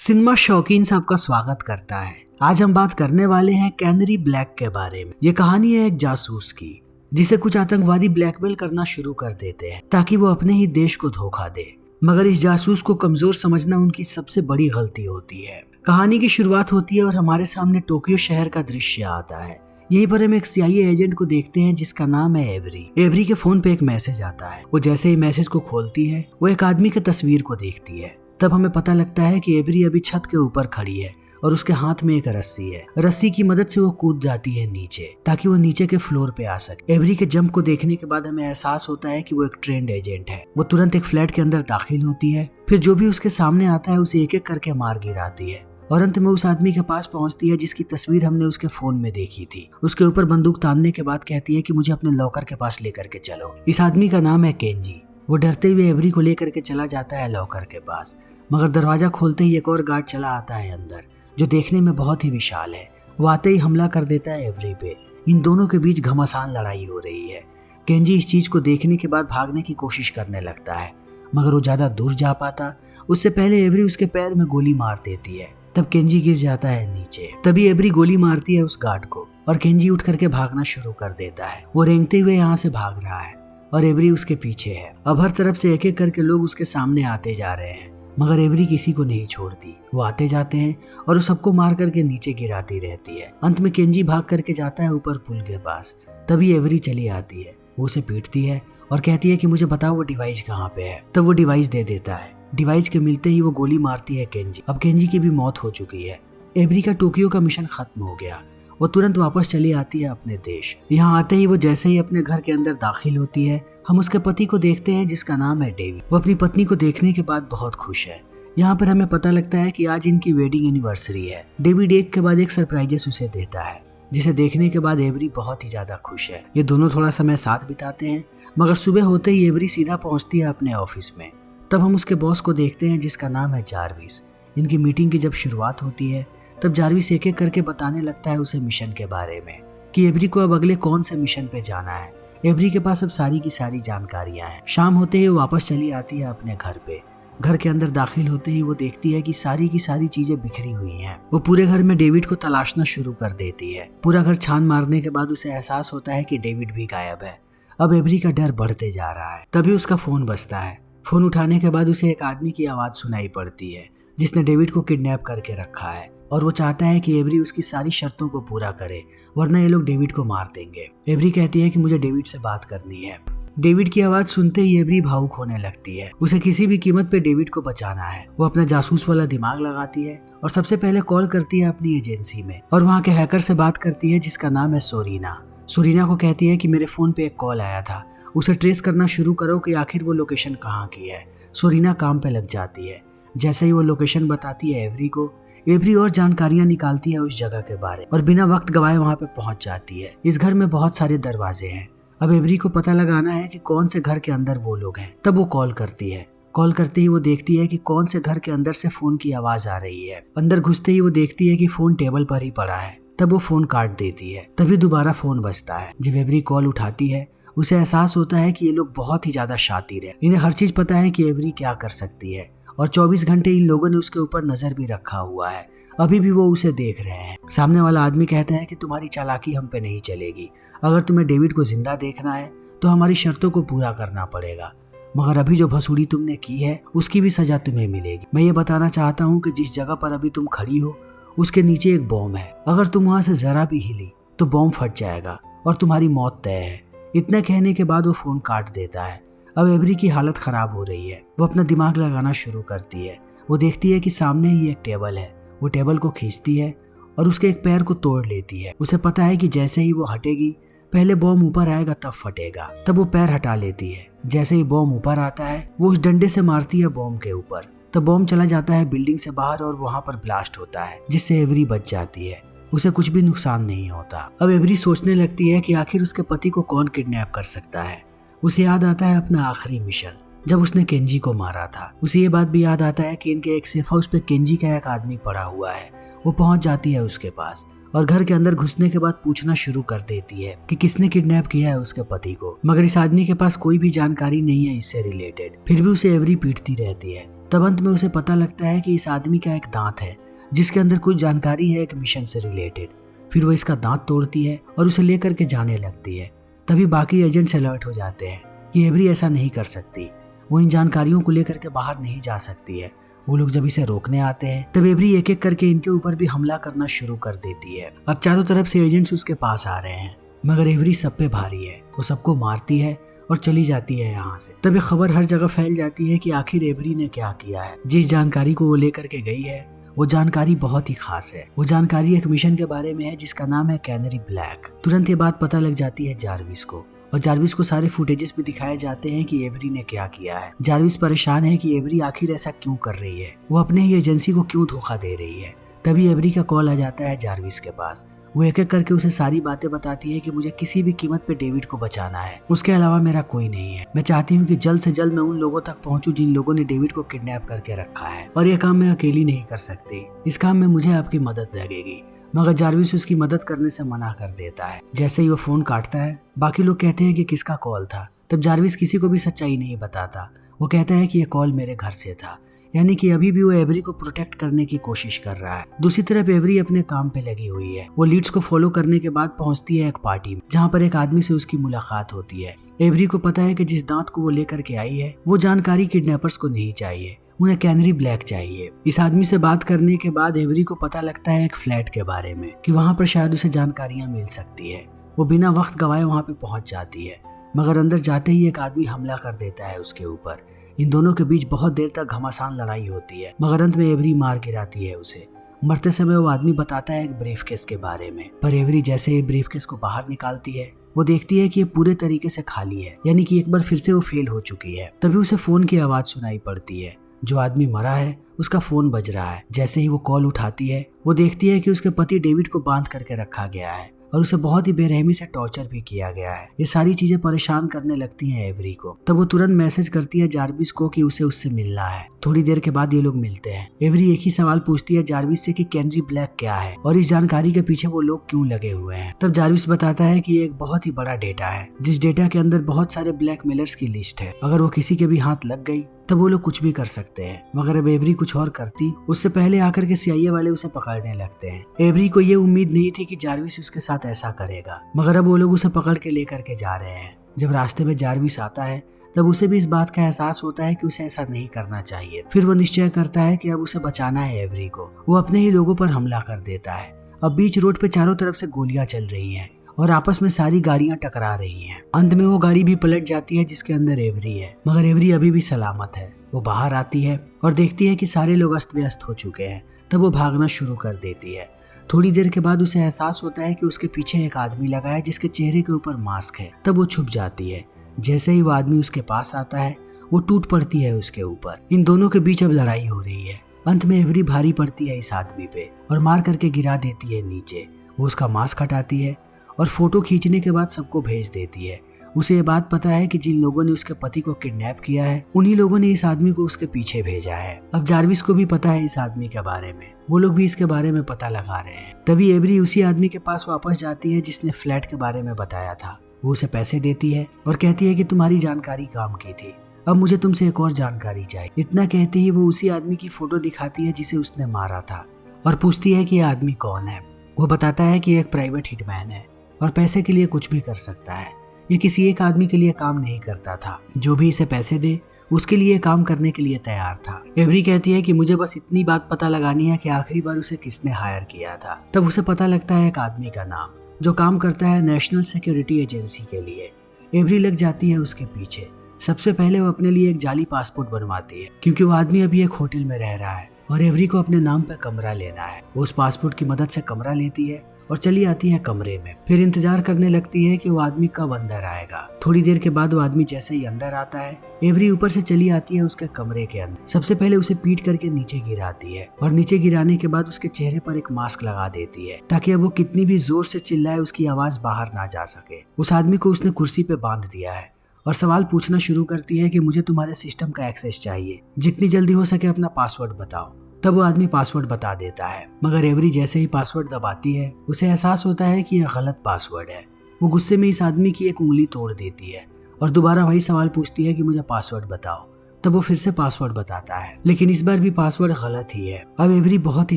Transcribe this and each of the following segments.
Cinema शौकीन सबका स्वागत करता है। आज हम बात करने वाले हैं कैनरी ब्लैक के बारे में। ये कहानी है एक जासूस की, जिसे कुछ आतंकवादी ब्लैकमेल करना शुरू कर देते हैं ताकि वो अपने ही देश को धोखा दे। मगर इस जासूस को कमजोर समझना उनकी सबसे बड़ी गलती होती है। कहानी की शुरुआत होती है और हमारे सामने टोक्यो शहर का दृश्य आता है। यहीं पर हम एक CIA एजेंट को देखते हैं जिसका नाम है एवरी। एवरी के फोन पे एक मैसेज आता है। वो जैसे ही मैसेज को खोलती है वो एक आदमी की तस्वीर को देखती है। तब हमें पता लगता है कि एवरी अभी छत के ऊपर खड़ी है और उसके हाथ में एक रस्सी है। रस्सी की मदद से वो कूद जाती है नीचे ताकि वो नीचे के फ्लोर पे आ सके। एवरी के जंप को देखने के बाद हमें एहसास होता है कि वो एक ट्रेंड एजेंट है। वो तुरंत एक फ्लैट के अंदर दाखिल होती है, फिर जो भी उसके सामने आता है उसे एक एक करके मार गिराती है और अंत में उस आदमी के पास पहुंचती है जिसकी तस्वीर हमने उसके फोन में देखी थी। उसके ऊपर बंदूक तानने के बाद कहती है कि मुझे अपने लॉकर के पास लेकर के चलो। इस आदमी का नाम है केंजी। वो डरते हुए एवरी को लेकर के चला जाता है लॉकर के पास, मगर दरवाजा खोलते ही एक और गार्ड चला आता है अंदर, जो देखने में बहुत ही विशाल है। वो आते ही हमला कर देता है एवरी पे। इन दोनों के बीच घमासान लड़ाई हो रही है। केंजी इस चीज को देखने के बाद भागने की कोशिश करने लगता है, मगर वो ज्यादा दूर जा पाता उससे पहले एवरी उसके पैर में गोली मार देती है। तब केंजी गिर जाता है नीचे। तभी एवरी गोली मारती है उस गार्ड को और केंजी उठ करके भागना शुरू कर देता है। वो रेंगते हुए यहाँ से भाग रहा है और एवरी उसके पीछे है। अब हर तरफ से एक एक करके लोग उसके सामने आते जा रहे हैं, मगर एवरी किसी को नहीं छोड़ती। वो आते जाते हैं और उस सबको मार करके नीचे गिराती रहती है। अंत में केंजी भाग करके जाता है ऊपर पुल के पास। तभी एवरी चली आती है। वो उसे पीटती है और कहती है कि मुझे बताओ वो डिवाइस कहाँ पे है। तब वो डिवाइस दे देता है। डिवाइस के मिलते ही वो गोली मारती है केंजी। अब केंजी की भी मौत हो चुकी है। एवरी का टोक्यो का मिशन खत्म हो गया। वो तुरंत वापस चली आती है अपने देश। यहाँ आते ही वो जैसे ही अपने घर के अंदर दाखिल होती है, हम उसके पति को देखते हैं जिसका नाम है डेवी। वो अपनी पत्नी को देखने के बाद बहुत खुश है। यहाँ पर हमें पता लगता है कि आज इनकी वेडिंग एनिवर्सरी है। डेविड एक के बाद एक सरप्राइजेस उसे देता है, जिसे देखने के बाद एवरी बहुत ही ज्यादा खुश है। ये दोनों थोड़ा समय साथ बिताते हैं, मगर सुबह होते ही एवरी सीधा पहुंचती है अपने ऑफिस में। तब हम उसके बॉस को देखते हैं जिसका नाम है जार्विस। इनकी मीटिंग की जब शुरुआत होती है तब जार्विस एक एक करके बताने लगता है उसे मिशन के बारे में कि एवरी को अब अगले कौन से मिशन पे जाना है। एवरी के पास अब सारी की सारी जानकारियां हैं। शाम होते ही वो वापस चली आती है अपने घर पे। घर के अंदर दाखिल होते ही वो देखती है कि सारी की सारी चीजें बिखरी हुई हैं। वो पूरे घर में डेविड को तलाशना शुरू कर देती है। पूरा घर छान मारने के बाद उसे एहसास होता है कि डेविड भी गायब है। अब एवरी का डर बढ़ते जा रहा है। तभी उसका फोन बजता है। फोन उठाने के बाद उसे एक आदमी की आवाज सुनाई पड़ती है जिसने डेविड को किडनैप करके रखा है और वो चाहता है कि एवरी उसकी सारी शर्तों को पूरा करे, वरना ये लोग डेविड को मार देंगे। एवरी कहती है कि मुझे डेविड से बात करनी है। डेविड की आवाज सुनते ही एवरी भावुक होने लगती है। उसे किसी भी कीमत पे डेविड को बचाना है। वो अपना जासूस वाला दिमाग लगाती है और सबसे पहले कॉल करती है अपनी एजेंसी में और वहाँ के हैकर से बात करती है जिसका नाम है सोरीना। सोरीना को कहती है कि मेरे फोन पे एक कॉल आया था, उसे ट्रेस करना शुरू करो कि आखिर वो लोकेशन कहाँ की है। सोरीना काम पे लग जाती है। जैसे ही वो लोकेशन बताती है एवरी को, एवरी और जानकारियां निकालती है उस जगह के बारे और बिना वक्त गवाए वहां पे पहुंच जाती है। इस घर में बहुत सारे दरवाजे हैं। अब एवरी को पता लगाना है कि कौन से घर के अंदर वो लोग हैं। तब वो कॉल करती है। कॉल करते ही वो देखती है कि कौन से घर के अंदर से फोन की आवाज आ रही है। अंदर घुसते ही वो देखती है कि फोन टेबल पर ही पड़ा है। तब वो फोन काट देती है। तभी दोबारा फोन बजता है। जब एवरी कॉल उठाती है उसे एहसास होता है कि ये लोग बहुत ही ज्यादा शातिर है। इन्हें हर चीज पता है कि एवरी क्या कर सकती है और 24 घंटे इन लोगों ने उसके ऊपर नजर भी रखा हुआ है। अभी भी वो उसे देख रहे हैं। सामने वाला आदमी कहता है कि तुम्हारी चालाकी हम पे नहीं चलेगी। अगर तुम्हें डेविड को जिंदा देखना है तो हमारी शर्तों को पूरा करना पड़ेगा, मगर अभी जो भसूड़ी तुमने की है उसकी भी सजा तुम्हें मिलेगी। मैं ये बताना चाहता हूँ कि जिस जगह पर अभी तुम खड़ी हो उसके नीचे एक बॉम्ब है। अगर तुम वहां से जरा भी हिली तो बॉम्ब फट जाएगा और तुम्हारी मौत तय है। इतना कहने के बाद वो फोन काट देता है। अब एवरी की हालत खराब हो रही है। वो अपना दिमाग लगाना शुरू करती है। वो देखती है कि सामने ही एक टेबल है। वो टेबल को खींचती है और उसके एक पैर को तोड़ लेती है। उसे पता है कि जैसे ही वो हटेगी पहले बॉम्ब ऊपर आएगा तब फटेगा। तब वो पैर हटा लेती है। जैसे ही बॉम्ब ऊपर आता है वो उस डंडे से मारती है बॉम्ब के ऊपर। तब बॉम्ब चला जाता है बिल्डिंग से बाहर और वहां पर ब्लास्ट होता है, जिससे एवरी बच जाती है। उसे कुछ भी नुकसान नहीं होता। अब एवरी सोचने लगती है कि आखिर उसके पति को कौन किडनैप कर सकता है। उसे याद आता है अपना आखिरी मिशन जब उसने केंजी को मारा था। उसे ये बात भी याद आता है कि इनके एक सेफ हाउस पे केंजी का एक आदमी पड़ा हुआ है। वो पहुंच जाती है उसके पास और घर के अंदर घुसने के बाद पूछना शुरू कर देती है कि किसने किडनैप किया है उसके पति को, मगर इस आदमी के पास कोई भी जानकारी नहीं है इससे रिलेटेड। फिर भी उसे एवरी पीटती रहती है। तब अंत में उसे पता लगता है कि इस आदमी का एक दांत है जिसके अंदर कुछ जानकारी है एक मिशन से रिलेटेड। फिर वो इसका दांत तोड़ती है और उसे लेकर के जाने लगती है। तभी बाकी एजेंट्स अलर्ट हो जाते हैं कि एवरी ऐसा नहीं कर सकती, वो इन जानकारियों को लेकर के बाहर नहीं जा सकती है। वो लोग जब इसे रोकने आते हैं तब एवरी एक एक करके इनके ऊपर भी हमला करना शुरू कर देती है। अब चारों तरफ से एजेंट्स उसके पास आ रहे हैं, मगर एवरी सब पे भारी है। वो सबको मारती है और चली जाती है यहाँ से। तब एक खबर हर जगह फैल जाती है कि आखिर एवरी ने क्या किया है। जिस जानकारी को वो लेकर के गई है वो जानकारी बहुत ही खास है। वो जानकारी एक मिशन के बारे में है जिसका नाम है कैनरी ब्लैक। तुरंत ये बात पता लग जाती है जारविस को, और जारविस को सारे फुटेजेस भी दिखाए जाते हैं कि एवरी ने क्या किया है। जारविस परेशान है कि एवरी आखिर ऐसा क्यों कर रही है, वो अपने ही एजेंसी को क्यों धोखा दे रही है। तभी एवरी का कॉल आ जाता है जारविस के पास। वो एक एक करके उसे सारी बातें बताती है कि मुझे किसी भी कीमत पे डेविड को बचाना है, उसके अलावा मेरा कोई नहीं है। मैं चाहती हूँ कि जल्द से जल्द मैं उन लोगों तक पहुँचूं जिन लोगों ने डेविड को किडनैप करके रखा है, और ये काम मैं अकेली नहीं कर सकती। इस काम में मुझे आपकी मदद लगेगी। मगर जारविस उसकी मदद करने से मना कर देता है। जैसे ही वो फोन काटता है बाकी लोग कहते हैं कि किसका कॉल था। तब जारविस किसी को भी सच्चाई नहीं बताता। वो कहता है कि ये कॉल मेरे घर से था, यानी कि अभी भी वो एवरी को प्रोटेक्ट करने की कोशिश कर रहा है। दूसरी तरफ एवरी अपने काम पे लगी हुई है। वो लीड्स को फॉलो करने के बाद पहुंचती है एक पार्टी में, जहां पर एक आदमी से उसकी मुलाकात होती है। एवरी को पता है कि जिस दांत को वो लेकर के आई है वो जानकारी किडनैपर्स को नहीं चाहिए, उन्हें कैनरी ब्लैक चाहिए। इस आदमी से बात करने के बाद एवरी को पता लगता है एक फ्लैट के बारे में कि वहां पर शायद उसे जानकारियां मिल सकती है। वो बिना वक्त गवाए वहां पे पहुंच जाती है, मगर अंदर जाते ही एक आदमी हमला कर देता है उसके ऊपर। इन दोनों के बीच बहुत देर तक घमासान लड़ाई होती है, मगर अंत में एवरी मार गिराती है उसे। मरते समय वो आदमी बताता है एक ब्रीफकेस के बारे में, पर एवरी जैसे ही ब्रीफकेस को बाहर निकालती है वो देखती है कि ये पूरे तरीके से खाली है, यानी कि एक बार फिर से वो फेल हो चुकी है। तभी उसे फोन की आवाज सुनाई पड़ती है। जो आदमी मरा है उसका फोन बज रहा है। जैसे ही वो कॉल उठाती है वो देखती है कि उसके पति डेविड को बांध करके रखा गया है और उसे बहुत ही बेरहमी से टॉर्चर भी किया गया है। ये सारी चीजें परेशान करने लगती हैं एवरी को। तब वो तुरंत मैसेज करती है जारविस को कि उसे उससे मिलना है। थोड़ी देर के बाद ये लोग मिलते हैं। एवरी एक ही सवाल पूछती है जारविस से कि कैनरी ब्लैक क्या है और इस जानकारी के पीछे वो लोग क्यों लगे हुए हैं। तब जारविस बताता है कि ये एक बहुत ही बड़ा डेटा है, जिस डेटा के अंदर बहुत सारे ब्लैकमेलर्स की लिस्ट है। अगर वो किसी के भी हाथ लग गई तब वो लोग कुछ भी कर सकते हैं। मगर अब एवरी कुछ और करती उससे पहले आकर के CIA वाले उसे पकड़ने लगते हैं। एवरी को ये उम्मीद नहीं थी कि जारविस उसके साथ ऐसा करेगा, मगर अब वो लोग उसे पकड़ के लेकर के जा रहे हैं। जब रास्ते में जारविस आता है तब उसे भी इस बात का एहसास होता है कि उसे ऐसा नहीं करना चाहिए। फिर वो निश्चय करता है कि अब उसे बचाना है एवरी को। वो अपने ही लोगों पर हमला कर देता है। अब बीच रोड पे चारों तरफ से गोलियां चल रही हैं और आपस में सारी गाड़ियां टकरा रही हैं। अंत में वो गाड़ी भी पलट जाती है जिसके अंदर एवरी है, मगर एवरी अभी भी सलामत है। वो बाहर आती है और देखती है कि सारे लोग अस्त व्यस्त हो चुके हैं। तब वो भागना शुरू कर देती है। थोड़ी देर के बाद उसे एहसास होता है कि उसके पीछे एक आदमी लगा है जिसके चेहरे के ऊपर मास्क है। तब वो छुप जाती है। जैसे ही वो आदमी उसके पास आता है वो टूट पड़ती है उसके ऊपर। इन दोनों के बीच अब लड़ाई हो रही है। अंत में एवरी भारी पड़ती है इस आदमी पे और मार करके गिरा देती है नीचे। वो उसका मास्क हटाती है और फोटो खींचने के बाद सबको भेज देती है। उसे ये बात पता है कि जिन लोगों ने उसके पति को किडनैप किया है उन्हीं लोगों ने इस आदमी को उसके पीछे भेजा है। अब जारविस को भी पता है इस आदमी के बारे में। वो लोग भी इसके बारे में पता लगा रहे हैं। तभी एवरी उसी आदमी के पास वापस जाती है जिसने फ्लैट के बारे में बताया था। वो उसे पैसे देती है और कहती है कि तुम्हारी जानकारी काम की थी, अब मुझे तुमसे एक और जानकारी चाहिए। इतना कहते ही वो उसी आदमी की फोटो दिखाती है जिसे उसने मारा था और पूछती है कि यह आदमी कौन है। वो बताता है कि एक प्राइवेट हिटमैन है और पैसे के लिए कुछ भी कर सकता है। ये किसी एक आदमी के लिए काम नहीं करता था, जो भी इसे पैसे दे उसके लिए काम करने के लिए तैयार था। एवरी कहती है कि मुझे बस इतनी बात पता लगानी है कि आखिरी बार उसे किसने हायर किया था। तब उसे पता लगता है एक आदमी का नाम जो काम करता है नेशनल सिक्योरिटी एजेंसी के लिए। एवरी लग जाती है उसके पीछे। सबसे पहले वो अपने लिए एक जाली पासपोर्ट बनवाती है क्योंकि वो आदमी अभी एक होटल में रह रहा है और एवरी को अपने नाम पे कमरा लेना है। वो उस पासपोर्ट की मदद से कमरा लेती है और चली आती है कमरे में। फिर इंतजार करने लगती है कि वो आदमी कब अंदर आएगा। थोड़ी देर के बाद वो आदमी जैसे ही अंदर आता है एवरी ऊपर से चली आती है उसके कमरे के अंदर। सबसे पहले उसे पीट करके नीचे गिराती है और नीचे गिराने के बाद उसके चेहरे पर एक मास्क लगा देती है ताकि अब वो कितनी भी जोर से चिल्लाए उसकी आवाज बाहर ना जा सके। उस आदमी को उसने कुर्सी पे बांध दिया है और सवाल पूछना शुरू करती है कि मुझे तुम्हारे सिस्टम का एक्सेस चाहिए, जितनी जल्दी हो सके अपना पासवर्ड बताओ। तब वो आदमी पासवर्ड बता देता है, मगर एवरी जैसे ही पासवर्ड दबाती है उसे एहसास होता है कि यह गलत पासवर्ड है। वो गुस्से में इस आदमी की एक उंगली तोड़ देती है और दोबारा वही सवाल पूछती है कि मुझे पासवर्ड बताओ। तब वो फिर से पासवर्ड बताता है, लेकिन इस बार भी पासवर्ड गलत ही है। अब एवरी बहुत ही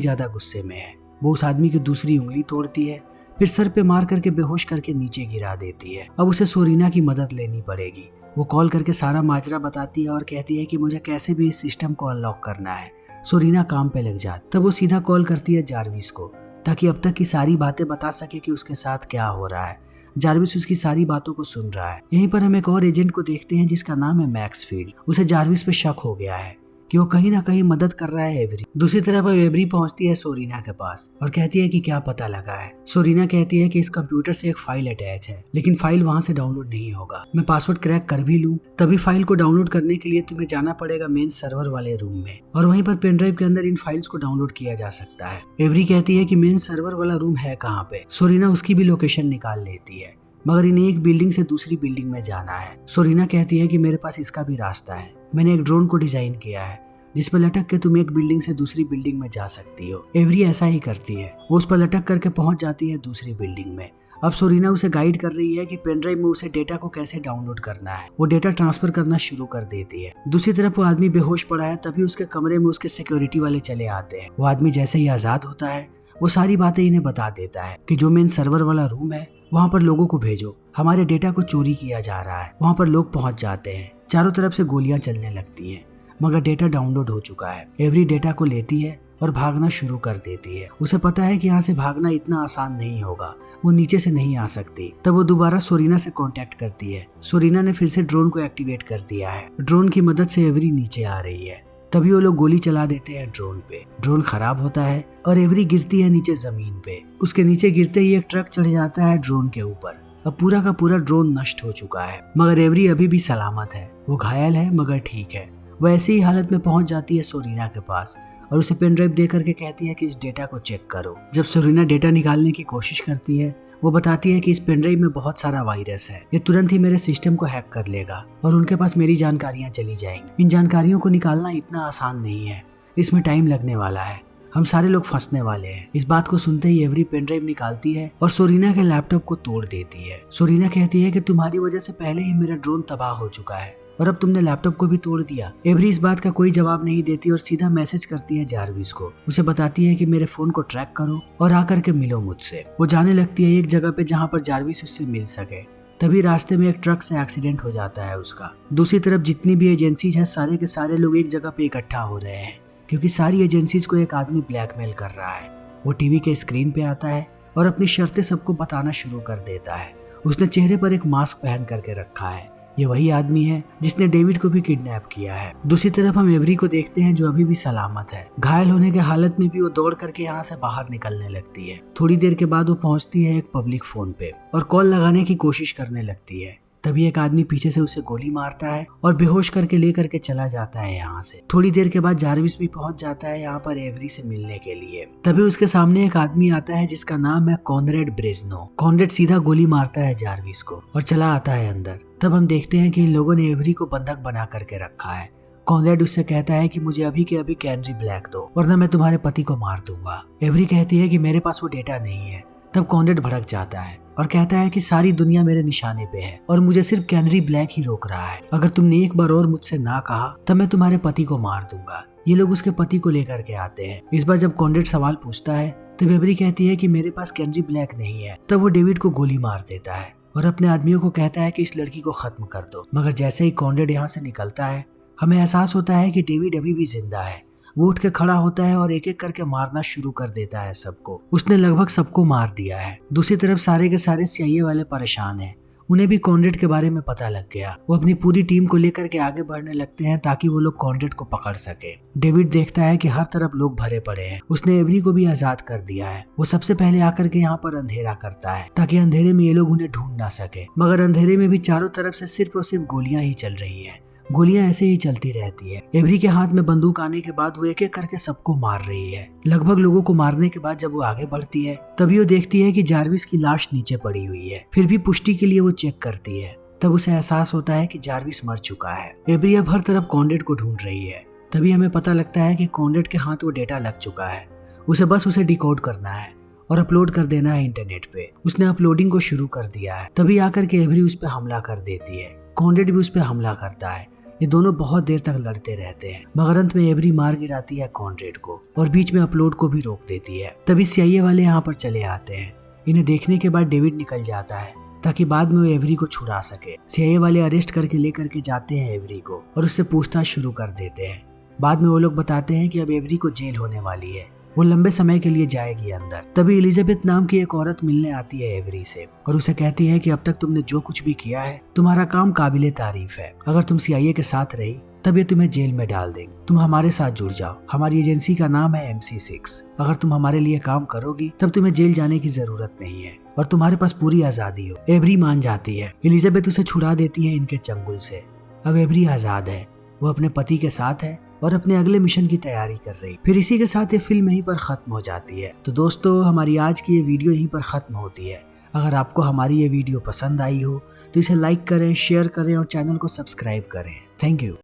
ज्यादा गुस्से में है। वो उस आदमी की दूसरी उंगली तोड़ती है, फिर सर पे मार करके बेहोश करके नीचे गिरा देती है। अब उसे सोरीना की मदद लेनी पड़ेगी। वो कॉल करके सारा माजरा बताती है और कहती है कि मुझे कैसे भी इस सिस्टम को अनलॉक करना है। सोरीना काम पे लग जाती। तब वो सीधा कॉल करती है जारविस को, ताकि अब तक की सारी बातें बता सके कि उसके साथ क्या हो रहा है। जारविस उसकी सारी बातों को सुन रहा है। यहीं पर हम एक और एजेंट को देखते हैं जिसका नाम है मैक्सफील्ड। उसे जारविस पे शक हो गया है कि वो कहीं ना कहीं मदद कर रहा है एवरी। दूसरी तरफ अब एवरी पहुंचती है सोरीना के पास और कहती है कि क्या पता लगा है। सोरीना कहती है कि इस कंप्यूटर से एक फाइल अटैच है, लेकिन फाइल वहां से डाउनलोड नहीं होगा। मैं पासवर्ड क्रैक कर भी लूं तभी फाइल को डाउनलोड करने के लिए तुम्हें जाना पड़ेगा मेन सर्वर वाले रूम में, और वहीं पर पेन ड्राइव के अंदर इन फाइल्स को डाउनलोड किया जा सकता है। एवरी कहती है कि मेन सर्वर वाला रूम है कहाँ पे। सोरीना उसकी भी लोकेशन निकाल लेती है, मगर इन्हें एक बिल्डिंग से दूसरी बिल्डिंग में जाना है। सोरीना कहती है कि मेरे पास इसका भी रास्ता है। मैंने एक ड्रोन को डिजाइन किया है जिस पर लटक के तुम एक बिल्डिंग से दूसरी बिल्डिंग में जा सकती हो। एवरी ऐसा ही करती है। वो उस पर लटक करके पहुंच जाती है दूसरी बिल्डिंग में। अब सोरीना उसे गाइड कर रही है कि पेन ड्राइव में उसे डेटा को कैसे डाउनलोड करना है। वो डेटा ट्रांसफर करना शुरू कर देती है। दूसरी तरफ वो आदमी बेहोश पड़ा है, तभी उसके कमरे में उसके सिक्योरिटी वाले चले आते हैं। वो आदमी जैसे ही आजाद होता है वो सारी बातें इन्हें बता देता है कि जो मेन सर्वर वाला रूम है वहाँ पर लोगों को भेजो, हमारे डेटा को चोरी किया जा रहा है। वहाँ पर लोग पहुँच जाते हैं। चारों तरफ से गोलियां चलने लगती हैं, मगर डेटा डाउनलोड हो चुका है। एवरी डेटा को लेती है और भागना शुरू कर देती है। उसे पता है कि यहाँ से भागना इतना आसान नहीं होगा, वो नीचे से नहीं आ सकती। तब वो दोबारा सोरीना से कांटेक्ट करती है। सोरीना ने फिर से ड्रोन को एक्टिवेट कर दिया है। ड्रोन की मदद से एवरी नीचे आ रही है। तभी वो लोग गोली चला देते हैं ड्रोन पे। ड्रोन खराब होता है और एवरी गिरती है नीचे जमीन पे। उसके नीचे गिरते ही एक ट्रक चढ़ जाता है ड्रोन के ऊपर। अब पूरा का पूरा ड्रोन नष्ट हो चुका है, मगर एवरी अभी भी सलामत है। वो घायल है मगर ठीक है। वह ऐसी ही हालत में पहुंच जाती है सोरीना के पास और उसे पेन ड्राइव दे करके कहती है कि इस डेटा को चेक करो। जब सोरीना डेटा निकालने की कोशिश करती है वो बताती है कि इस पेन ड्राइव में बहुत सारा वायरस है, ये तुरंत ही मेरे सिस्टम को हैक कर लेगा और उनके पास मेरी जानकारियां चली जाएंगी। इन जानकारियों को निकालना इतना आसान नहीं है, इसमें टाइम लगने वाला है, हम सारे लोग फंसने वाले हैं। इस बात को सुनते ही एवरी पेन ड्राइव निकालती है और सोरीना के लैपटॉप को तोड़ देती है। सोरीना कहती है कि तुम्हारी वजह से पहले ही मेरा ड्रोन तबाह हो चुका है और अब तुमने लैपटॉप को भी तोड़ दिया। एवरी इस बात का कोई जवाब नहीं देती और सीधा मैसेज करती है जारविस को। उसे बताती है कि मेरे फोन को ट्रैक करो और आकर के मिलो मुझसे। वो जाने लगती है एक जगह पे जहाँ पर जारविस उससे मिल सके। तभी रास्ते में एक ट्रक से एक्सीडेंट हो जाता है उसका। दूसरी तरफ जितनी भी एजेंसीज हैं सारे के सारे लोग एक जगह पे इकट्ठा हो रहे हैं, क्योंकि सारी एजेंसीज को एक आदमी ब्लैकमेल कर रहा है। वो टीवी के स्क्रीन पे आता है और अपनी शर्तें सबको बताना शुरू कर देता है। उसने चेहरे पर एक मास्क पहन करके रखा है। ये वही आदमी है जिसने डेविड को भी किडनैप किया है। दूसरी तरफ हम एवरी को देखते हैं जो अभी भी सलामत है। घायल होने के हालत में भी वो दौड़ करके यहाँ से बाहर निकलने लगती है। थोड़ी देर के बाद वो पहुंचती है एक पब्लिक फोन पे और कॉल लगाने की कोशिश करने लगती है। तभी एक आदमी पीछे से उसे गोली मारता है और बेहोश करके लेकर के चला जाता है यहाँ से। थोड़ी देर के बाद जारविस भी पहुंच जाता है यहाँ पर एवरी से मिलने के लिए। तभी उसके सामने एक आदमी आता है जिसका नाम है कॉनरेड ब्रेजनो। कॉनरेड सीधा गोली मारता है जारविस को और चला आता है अंदर। तब हम देखते हैं कि इन लोगों ने एवरी को बंधक बना करके रखा है। कॉनरेड उससे कहता है कि मुझे अभी के अभी कैनरी ब्लैक दो वरना मैं तुम्हारे पति को मार दूंगा। एवरी कहती है कि मेरे पास वो डेटा नहीं है। तब कॉनरेड भड़क जाता है और कहता है कि सारी दुनिया मेरे निशाने पे है और मुझे सिर्फ कैनरी ब्लैक ही रोक रहा है। अगर तुमने एक बार और मुझसे ना कहा तब मैं तुम्हारे पति को मार दूंगा। ये लोग उसके पति को लेकर के आते हैं। इस बार जब कॉनरेड सवाल पूछता है तब एवरी कहती है कि मेरे पास कैनरी ब्लैक नहीं है। तब वो डेविड को गोली मार देता है और अपने आदमियों को कहता है कि इस लड़की को खत्म कर दो। मगर जैसे ही कॉनरेड यहाँ से निकलता है हमें एहसास होता है कि डेविड अभी भी जिंदा है। वो उठ के खड़ा होता है और एक एक करके मारना शुरू कर देता है सबको। उसने लगभग सबको मार दिया है। दूसरी तरफ सारे के सारे CIA वाले परेशान हैं। उन्हें भी कॉनरेड के बारे में पता लग गया। वो अपनी पूरी टीम को लेकर के आगे बढ़ने लगते हैं ताकि वो लोग कॉनरेड को पकड़ सके। डेविड देखता है कि हर तरफ लोग भरे पड़े हैं। उसने एवरी को भी आजाद कर दिया है। वो सबसे पहले आकर के यहाँ पर अंधेरा करता है ताकि अंधेरे में ये लोग उन्हें ढूंढ ना सके। मगर अंधेरे में भी चारों तरफ से सिर्फ और सिर्फ गोलियां ही चल रही है। गोलियां ऐसे ही चलती रहती है। एवरी के हाथ में बंदूक आने के बाद वो एक एक करके सबको मार रही है। लगभग लोगों को मारने के बाद जब वो आगे बढ़ती है तभी वो देखती है कि जारविस की लाश नीचे पड़ी हुई है। फिर भी पुष्टि के लिए वो चेक करती है। तब उसे एहसास होता है कि जारविस मर चुका है। एवरी अब हर तरफ कॉनरेड को ढूंढ रही है। तभी हमें पता लगता है कि कॉनरेड के हाथ वो डेटा लग चुका है। उसे डिकोड करना है और अपलोड कर देना है इंटरनेट पे। उसने अपलोडिंग को शुरू कर दिया है। तभी आकर के एवरी उस पर हमला कर देती है। कॉनरेड भी उस पर हमला करता है। ये दोनों बहुत देर तक लड़ते रहते हैं, मगर अंत में एवरी मार गिराती है कॉनरेड को और बीच में अपलोड को भी रोक देती है। तभी CIA वाले यहाँ पर चले आते हैं। इन्हें देखने के बाद डेविड निकल जाता है ताकि बाद में वो एवरी को छुड़ा सके। CIA वाले अरेस्ट करके लेकर के जाते हैं एवरी को और उससे पूछताछ शुरू कर देते हैं। बाद में वो लोग बताते हैं कि अब एवरी को जेल होने वाली है, वो लंबे समय के लिए जाएगी अंदर। तभी एलिजाबेथ नाम की एक औरत मिलने आती है एवरी से और उसे कहती है कि अब तक तुमने जो कुछ भी किया है तुम्हारा काम काबिले तारीफ है। अगर तुम CIA के साथ रही तब ये तुम्हें जेल में डाल देंगे। तुम हमारे साथ जुड़ जाओ। हमारी एजेंसी का नाम है MC6। अगर तुम हमारे लिए काम करोगी तब तुम्हें जेल जाने की जरूरत नहीं है और तुम्हारे पास पूरी आजादी हो। एवरी मान जाती है। एलिजाबेथ उसे छुड़ा देती है इनके चंगुल से। अब एवरी आजाद है। वो अपने पति के साथ है और अपने अगले मिशन की तैयारी कर रही। फिर इसी के साथ ये फिल्म यहीं पर खत्म हो जाती है। तो दोस्तों, हमारी आज की ये वीडियो यहीं पर खत्म होती है। अगर आपको हमारी ये वीडियो पसंद आई हो तो इसे लाइक करें, शेयर करें और चैनल को सब्सक्राइब करें। Thank you.